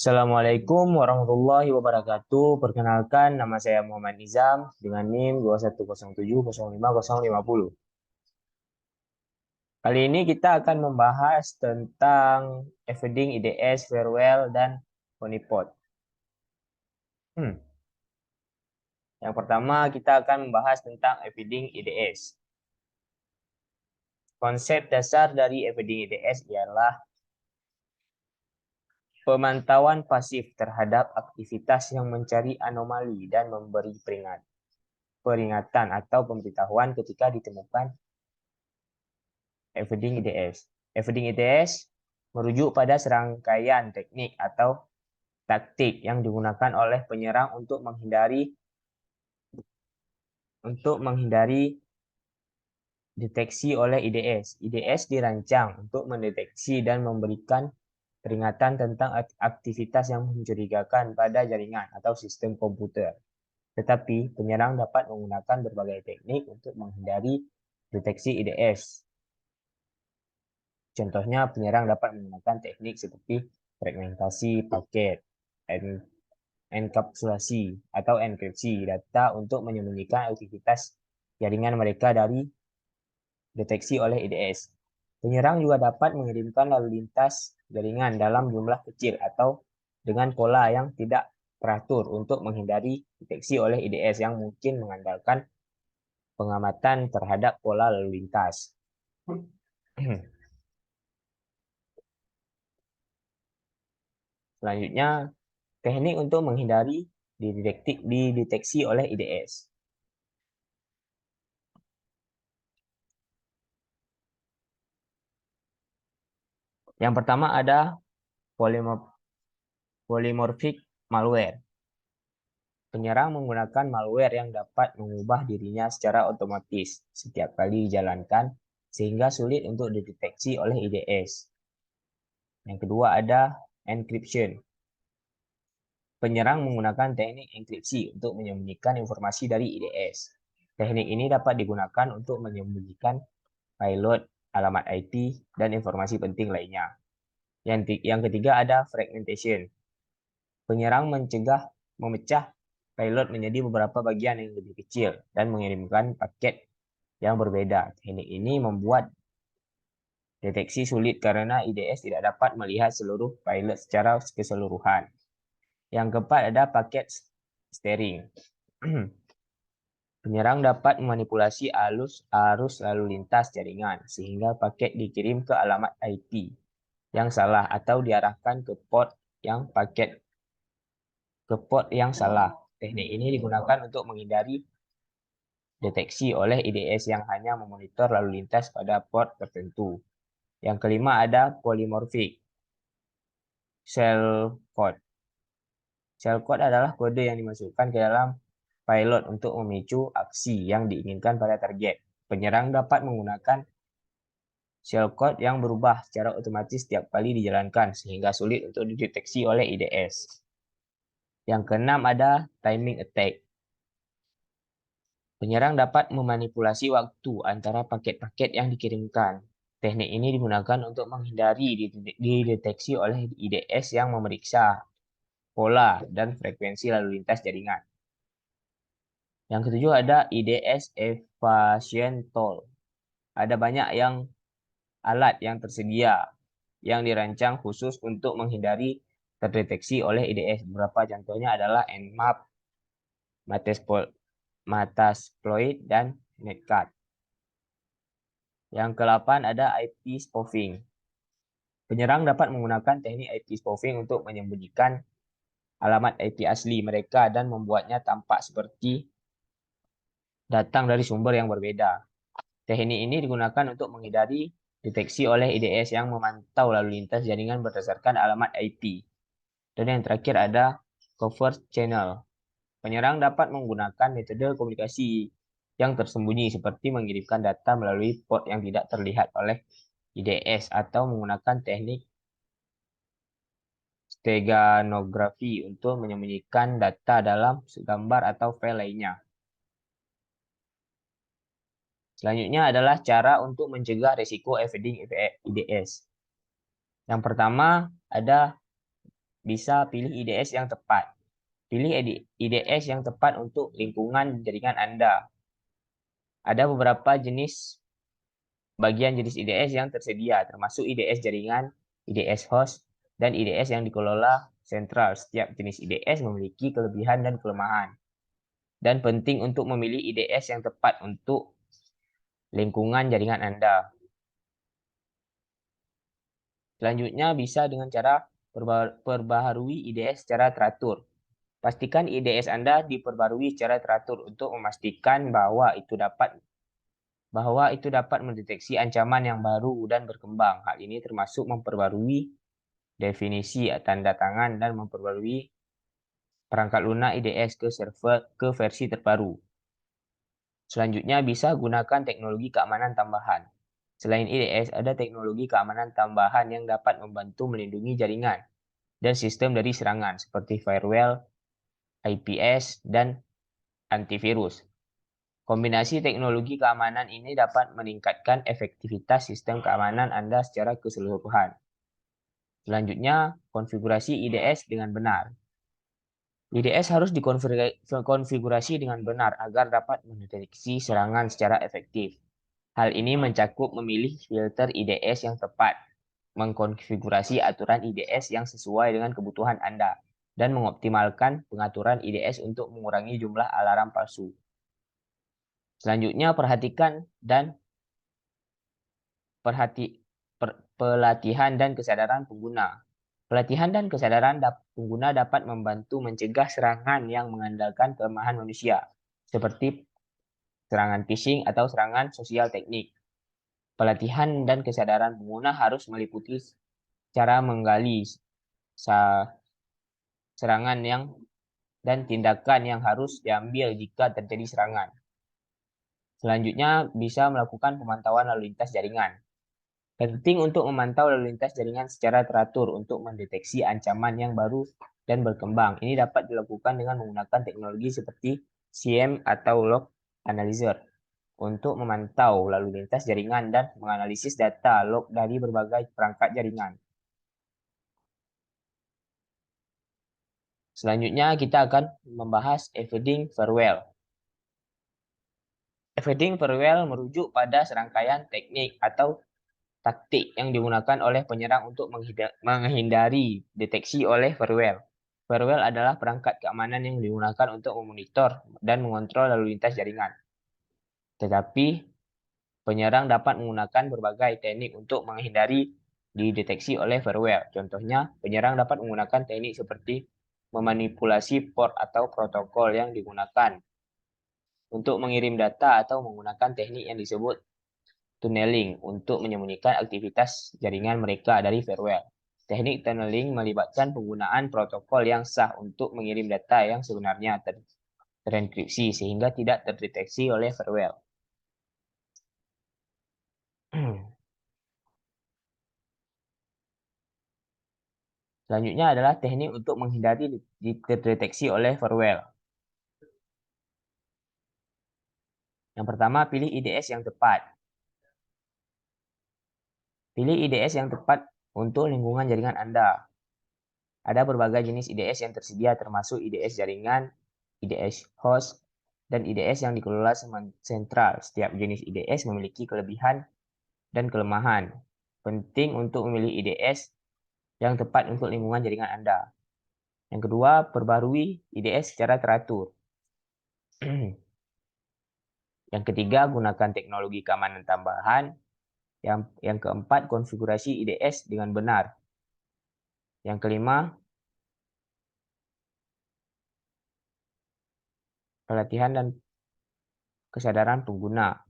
Assalamualaikum warahmatullahi wabarakatuh. Perkenalkan, nama saya Muhammad Nizam dengan NIM 2107050550. Kali ini kita akan membahas tentang Evading IDS, Farewell, dan Honeypot. Yang pertama, kita akan membahas tentang Evading IDS. Konsep dasar dari Evading IDS ialah pemantauan pasif terhadap aktivitas yang mencari anomali dan memberi peringatan atau pemberitahuan ketika ditemukan Evading IDS. Evading IDS merujuk pada serangkaian teknik atau taktik yang digunakan oleh penyerang untuk menghindari deteksi oleh IDS. IDS dirancang untuk mendeteksi dan memberikan peringatan tentang aktivitas yang mencurigakan pada jaringan atau sistem komputer. Tetapi penyerang dapat menggunakan berbagai teknik untuk menghindari deteksi IDS. Contohnya, penyerang dapat menggunakan teknik seperti fragmentasi paket, enkapsulasi, atau enkripsi data untuk menyembunyikan aktivitas jaringan mereka dari deteksi oleh IDS. Penyerang juga dapat mengirimkan lalu lintas jaringan dalam jumlah kecil atau dengan pola yang tidak teratur untuk menghindari deteksi oleh IDS yang mungkin mengandalkan pengamatan terhadap pola lalu lintas. Selanjutnya, teknik untuk menghindari dideteksi oleh IDS. Yang pertama ada polymorphic malware. Penyerang menggunakan malware yang dapat mengubah dirinya secara otomatis setiap kali dijalankan, sehingga sulit untuk dideteksi oleh IDS. Yang kedua ada encryption. Penyerang menggunakan teknik enkripsi untuk menyembunyikan informasi dari IDS. Teknik ini dapat digunakan untuk menyembunyikan payload, alamat IP, dan informasi penting lainnya. Yang ketiga ada fragmentation. Penyerang memecah payload menjadi beberapa bagian yang lebih kecil dan mengirimkan paket yang berbeda. Teknik ini membuat deteksi sulit karena IDS tidak dapat melihat seluruh payload secara keseluruhan. Yang keempat ada paket steering. Penyerang dapat memanipulasi arus lalu lintas jaringan sehingga paket dikirim ke alamat IP yang salah atau diarahkan ke port yang salah. Teknik ini digunakan untuk menghindari deteksi oleh IDS yang hanya memonitor lalu lintas pada port tertentu. Yang kelima ada polymorphic shellcode. Shellcode adalah kode yang dimasukkan ke dalam payload untuk memicu aksi yang diinginkan pada target. Penyerang dapat menggunakan shellcode yang berubah secara otomatis setiap kali dijalankan sehingga sulit untuk dideteksi oleh IDS. Yang keenam ada timing attack. Penyerang dapat memanipulasi waktu antara paket-paket yang dikirimkan. Teknik ini digunakan untuk menghindari dideteksi oleh IDS yang memeriksa pola dan frekuensi lalu lintas jaringan. Yang ketujuh ada IDS evasion tool. Ada banyak alat yang tersedia yang dirancang khusus untuk menghindari terdeteksi oleh IDS. Beberapa contohnya adalah Nmap, Metasploit, dan Netcat. Yang ke-8 ada IP spoofing. Penyerang dapat menggunakan teknik IP spoofing untuk menyembunyikan alamat IP asli mereka dan membuatnya tampak seperti datang dari sumber yang berbeda. Teknik ini digunakan untuk menghindari deteksi oleh IDS yang memantau lalu lintas jaringan berdasarkan alamat IP. Dan yang terakhir ada covert channel. Penyerang dapat menggunakan metode komunikasi yang tersembunyi seperti mengirimkan data melalui port yang tidak terlihat oleh IDS atau menggunakan teknik steganografi untuk menyembunyikan data dalam gambar atau file lainnya. Selanjutnya adalah cara untuk mencegah risiko evading IDS. Yang pertama ada bisa pilih IDS yang tepat. Pilih IDS yang tepat untuk lingkungan jaringan Anda. Ada beberapa bagian jenis IDS yang tersedia, termasuk IDS jaringan, IDS host, dan IDS yang dikelola sentral. Setiap jenis IDS memiliki kelebihan dan kelemahan. Dan penting untuk memilih IDS yang tepat untuk lingkungan jaringan Anda. Selanjutnya bisa dengan cara perbaharui IDS secara teratur. Pastikan IDS Anda diperbarui secara teratur untuk memastikan bahwa itu dapat mendeteksi ancaman yang baru dan berkembang. Hal ini termasuk memperbarui definisi tanda tangan dan memperbarui perangkat lunak IDS ke versi terbaru. Selanjutnya bisa gunakan teknologi keamanan tambahan. Selain IDS, ada teknologi keamanan tambahan yang dapat membantu melindungi jaringan dan sistem dari serangan seperti firewall, IPS, dan antivirus. Kombinasi teknologi keamanan ini dapat meningkatkan efektivitas sistem keamanan Anda secara keseluruhan. Selanjutnya, konfigurasi IDS dengan benar. IDS harus dikonfigurasi dengan benar agar dapat mendeteksi serangan secara efektif. Hal ini mencakup memilih filter IDS yang tepat, mengkonfigurasi aturan IDS yang sesuai dengan kebutuhan Anda, dan mengoptimalkan pengaturan IDS untuk mengurangi jumlah alarm palsu. Selanjutnya, pelatihan dan kesadaran pengguna. Pelatihan dan kesadaran pengguna dapat membantu mencegah serangan yang mengandalkan kelemahan manusia, seperti serangan phishing atau serangan sosial teknik. Pelatihan dan kesadaran pengguna harus meliputi cara menggali serangan dan tindakan yang harus diambil jika terjadi serangan. Selanjutnya, bisa melakukan pemantauan lalu lintas jaringan. Penting untuk memantau lalu lintas jaringan secara teratur untuk mendeteksi ancaman yang baru dan berkembang. Ini dapat dilakukan dengan menggunakan teknologi seperti SIEM atau log analyzer untuk memantau lalu lintas jaringan dan menganalisis data log dari berbagai perangkat jaringan. Selanjutnya kita akan membahas evading firewall. Evading firewall merujuk pada serangkaian teknik atau taktik yang digunakan oleh penyerang untuk menghindari deteksi oleh firewall. Firewall adalah perangkat keamanan yang digunakan untuk memonitor dan mengontrol lalu lintas jaringan. Tetapi penyerang dapat menggunakan berbagai teknik untuk menghindari dideteksi oleh firewall. Contohnya, penyerang dapat menggunakan teknik seperti memanipulasi port atau protokol yang digunakan untuk mengirim data atau menggunakan teknik yang disebut tunneling untuk menyembunyikan aktivitas jaringan mereka dari firewall. Teknik tunneling melibatkan penggunaan protokol yang sah untuk mengirim data yang sebenarnya terenkripsi sehingga tidak terdeteksi oleh firewall. Selanjutnya adalah teknik untuk menghindari terdeteksi oleh firewall. Yang pertama, pilih IDS yang tepat. Pilih IDS yang tepat untuk lingkungan jaringan Anda. Ada berbagai jenis IDS yang tersedia termasuk IDS jaringan, IDS host, dan IDS yang dikelola sentral. Setiap jenis IDS memiliki kelebihan dan kelemahan. Penting untuk memilih IDS yang tepat untuk lingkungan jaringan Anda. Yang kedua, perbarui IDS secara teratur. Yang ketiga, gunakan teknologi keamanan tambahan. Yang keempat, konfigurasi IDS dengan benar. Yang kelima, pelatihan dan kesadaran pengguna.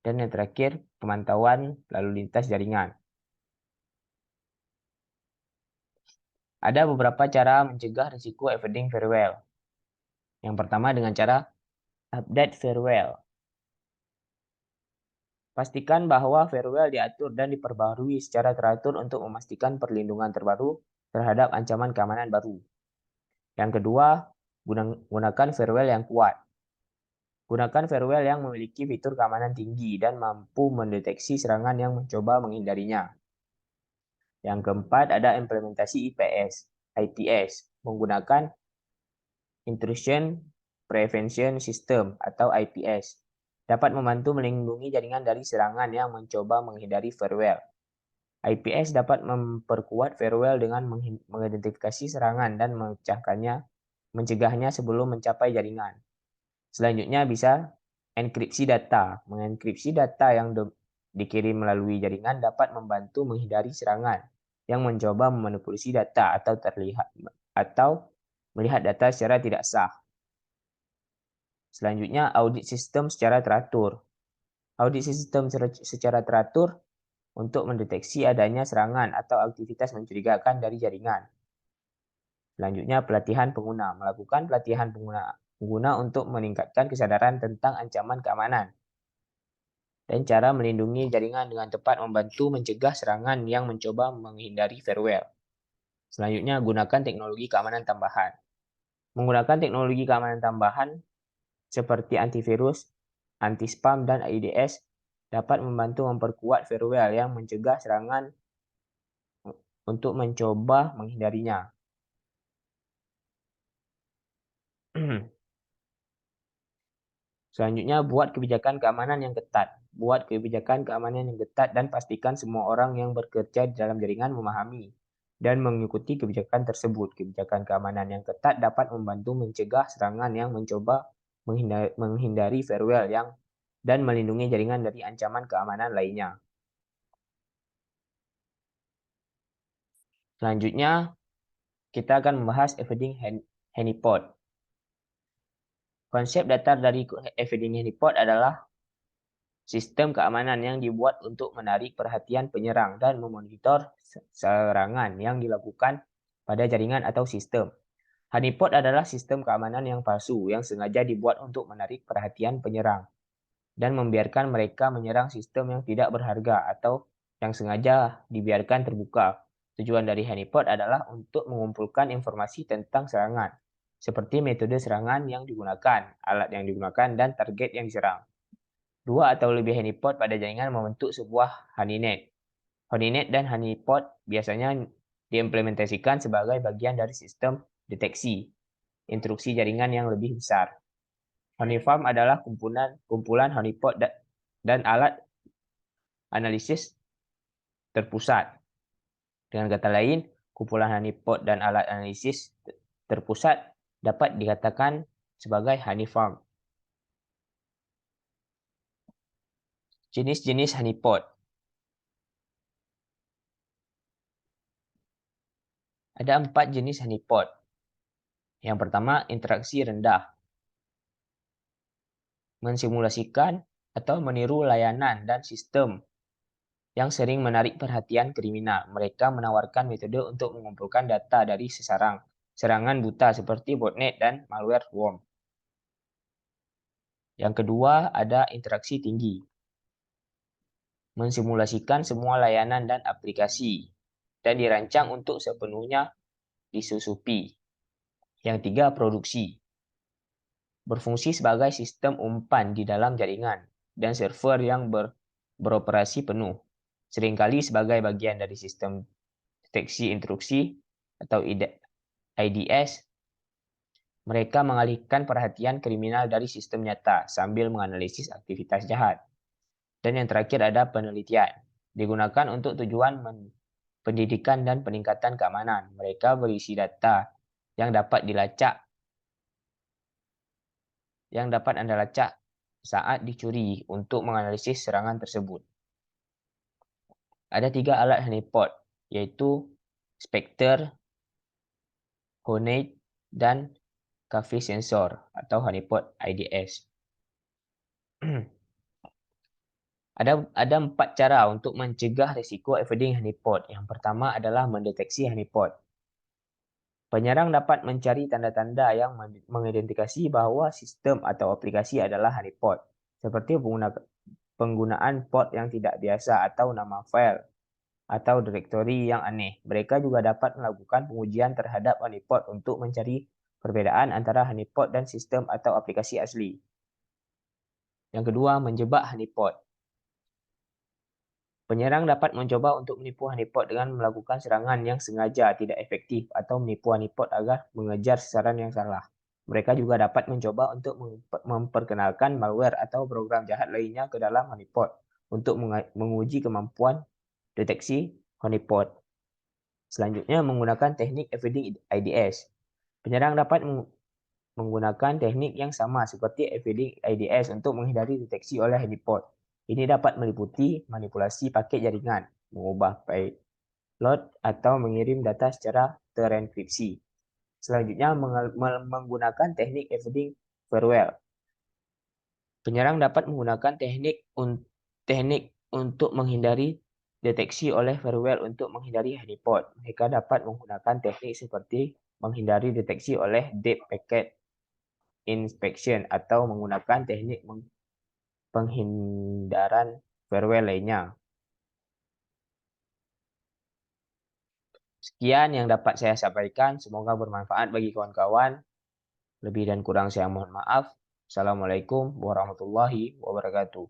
Dan yang terakhir, pemantauan lalu lintas jaringan. Ada beberapa cara mencegah risiko evading firewall. Yang pertama dengan cara update firewall. Pastikan bahwa firewall diatur dan diperbarui secara teratur untuk memastikan perlindungan terbaru terhadap ancaman keamanan baru. Yang kedua, gunakan firewall yang kuat. Gunakan firewall yang memiliki fitur keamanan tinggi dan mampu mendeteksi serangan yang mencoba menghindarinya. Yang keempat, ada implementasi IPS. IPS menggunakan Intrusion Prevention System atau IPS. Dapat membantu melindungi jaringan dari serangan yang mencoba menghindari firewall. IPS dapat memperkuat firewall dengan mengidentifikasi serangan dan mencegahnya sebelum mencapai jaringan. Selanjutnya bisa enkripsi data. Mengenkripsi data yang dikirim melalui jaringan dapat membantu menghindari serangan yang mencoba memanipulasi data atau melihat data secara tidak sah. Selanjutnya, audit sistem secara teratur. Audit sistem secara teratur untuk mendeteksi adanya serangan atau aktivitas mencurigakan dari jaringan. Selanjutnya, pelatihan pengguna. Melakukan pelatihan pengguna untuk meningkatkan kesadaran tentang ancaman keamanan dan cara melindungi jaringan dengan tepat membantu mencegah serangan yang mencoba menghindari firewall. Selanjutnya, gunakan teknologi keamanan tambahan. Menggunakan teknologi keamanan tambahan seperti antivirus, anti-spam, dan IDS dapat membantu memperkuat firewall yang mencegah serangan untuk mencoba menghindarinya. Selanjutnya, buat kebijakan keamanan yang ketat. Buat kebijakan keamanan yang ketat dan pastikan semua orang yang bekerja di dalam jaringan memahami dan mengikuti kebijakan tersebut. Kebijakan keamanan yang ketat dapat membantu mencegah serangan yang mencoba menghindari firewall dan melindungi jaringan dari ancaman keamanan lainnya. Selanjutnya, kita akan membahas evading honeypot. Konsep dasar dari evading honeypot adalah sistem keamanan yang dibuat untuk menarik perhatian penyerang dan memonitor serangan yang dilakukan pada jaringan atau sistem. Honeypot adalah sistem keamanan yang palsu yang sengaja dibuat untuk menarik perhatian penyerang dan membiarkan mereka menyerang sistem yang tidak berharga atau yang sengaja dibiarkan terbuka. Tujuan dari honeypot adalah untuk mengumpulkan informasi tentang serangan, seperti metode serangan yang digunakan, alat yang digunakan, dan target yang diserang. Dua atau lebih honeypot pada jaringan membentuk sebuah honeynet. Honeynet dan honeypot biasanya diimplementasikan sebagai bagian dari sistem deteksi instruksi jaringan yang lebih besar. Honeyfarm adalah kumpulan honeypot dan alat analisis terpusat. Dengan kata lain, kumpulan honeypot dan alat analisis terpusat dapat dikatakan sebagai honeyfarm. Jenis-jenis honeypot. Ada 4 jenis honeypot. Yang pertama, interaksi rendah. Mensimulasikan atau meniru layanan dan sistem yang sering menarik perhatian kriminal. Mereka menawarkan metode untuk mengumpulkan data dari serangan buta seperti botnet dan malware worm. Yang kedua, ada interaksi tinggi. Mensimulasikan semua layanan dan aplikasi dan dirancang untuk sepenuhnya disusupi. Yang tiga, produksi. Berfungsi sebagai sistem umpan di dalam jaringan dan server yang beroperasi penuh. Seringkali sebagai bagian dari sistem deteksi intrusi atau IDS, mereka mengalihkan perhatian kriminal dari sistem nyata sambil menganalisis aktivitas jahat. Dan yang terakhir ada penelitian. Digunakan untuk tujuan pendidikan dan peningkatan keamanan. Mereka berisi data yang dapat Anda lacak saat dicuri untuk menganalisis serangan tersebut. Ada 3 alat honeypot, yaitu Spectre, Hornet, dan Café Sensor atau honeypot IDS. Ada 4 cara untuk mencegah risiko evading honeypot. Yang pertama adalah mendeteksi honeypot. Penyerang dapat mencari tanda-tanda yang mengidentifikasi bahwa sistem atau aplikasi adalah honeypot, seperti penggunaan port yang tidak biasa atau nama file atau direktori yang aneh. Mereka juga dapat melakukan pengujian terhadap honeypot untuk mencari perbedaan antara honeypot dan sistem atau aplikasi asli. Yang kedua, menjebak honeypot. Penyerang dapat mencoba untuk menipu honeypot dengan melakukan serangan yang sengaja tidak efektif atau menipu honeypot agar mengejar sasaran yang salah. Mereka juga dapat mencoba untuk memperkenalkan malware atau program jahat lainnya ke dalam honeypot untuk menguji kemampuan deteksi honeypot. Selanjutnya, menggunakan teknik evading IDS. Penyerang dapat menggunakan teknik yang sama seperti evading IDS untuk menghindari deteksi oleh honeypot. Ini dapat meliputi manipulasi paket jaringan, mengubah payload, atau mengirim data secara terenkripsi. Selanjutnya, menggunakan teknik evading firewall. Penyerang dapat menggunakan teknik untuk menghindari deteksi oleh firewall untuk menghindari honeypot. Mereka dapat menggunakan teknik seperti menghindari deteksi oleh deep packet inspection atau menggunakan teknik penghindaran firewall lainnya. Sekian yang dapat saya sampaikan. Semoga bermanfaat bagi kawan-kawan. Lebih dan kurang saya mohon maaf. Assalamualaikum warahmatullahi wabarakatuh.